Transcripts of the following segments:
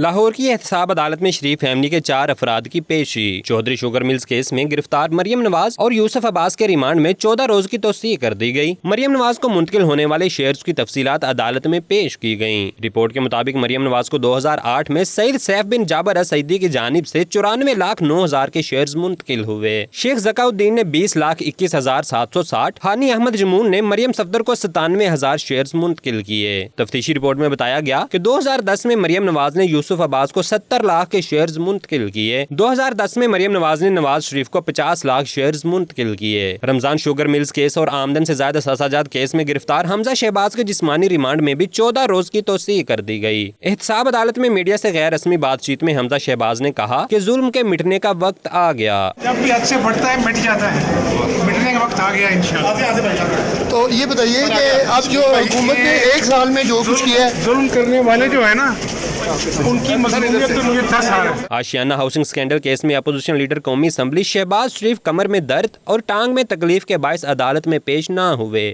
لاہور کی احتساب عدالت میں شریف فیملی کے 4 افراد کی پیشی۔ چودھری شوگر ملز کیس میں گرفتار مریم نواز اور یوسف عباس کے ریمانڈ میں 14 روز کی توسیع کر دی گئی۔ مریم نواز کو منتقل ہونے والے شیئرز کی تفصیلات عدالت میں پیش کی گئیں۔ رپورٹ کے مطابق مریم نواز کو 2008 میں سعید سیف بن جابر السعیدی کی جانب سے 94,09,000 کے شیئرز منتقل ہوئے۔ شیخ ذکا الدین نے 20,21,760، ہانی احمد جمون نے مریم صفدر کو 97,000 شیئرز منتقل کیے۔ تفتیشی رپورٹ میں بتایا گیا کہ 2010 میں مریم نواز نے یوسف عباس کو 70 لاکھ کے شیئرز منتقل کیے۔ 2010 میں مریم نواز نے نواز شریف کو 50 لاکھ شیئرز منتقل کیے۔ رمضان شوگر ملز کیس اور آمدن سے زائد اثاثہ جات کیس میں گرفتار حمزہ شہباز کے جسمانی ریمانڈ میں بھی 14 روز کی توسیع کر دی گئی۔ احتساب عدالت میں میڈیا سے غیر رسمی بات چیت میں حمزہ شہباز نے کہا کہ ظلم کے مٹنے کا وقت آ گیا۔ جب بھی حد سے بڑھتا ہے مٹ جاتا ہے، مٹنے کا وقت آ گیا انشاءاللہ۔ تو یہ بتائیے کہ اب جو حکومت نے 1 سال میں جو کچھ کیا ہے، ظلم کرنے والے جو ہے نا ان کی مظلومیت تو مجھے 10 سال ہے۔ آشیانہ ہاؤسنگ سکینڈل کیس میں اپوزیشن لیڈر قومی اسمبلی شہباز شریف کمر میں درد اور ٹانگ میں تکلیف کے باعث عدالت میں پیش نہ ہوئے۔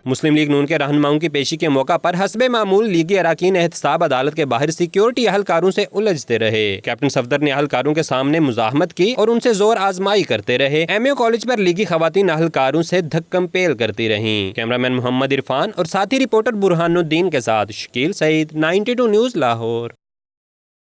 مسلم لیگ نون کے رہنماؤں کی پیشی کے موقع پر حسب معمول لیگی اراکین احتساب عدالت کے باہر سیکیورٹی اہلکاروں سے الجھتے رہے۔ کیپٹن صفدر نے اہلکاروں کے سامنے مزاحمت کی اور ان سے زور آزمائی کرتے رہے۔ ایم اے کالج پر لیگی خواتین اہلکاروں سے دھکم پیل کرتی رہیں۔ کیمرامین محمد عرفان اور ساتھی رپورٹر برہان الدین کے ساتھ شکیل سعید، 92 نیوز لاہور۔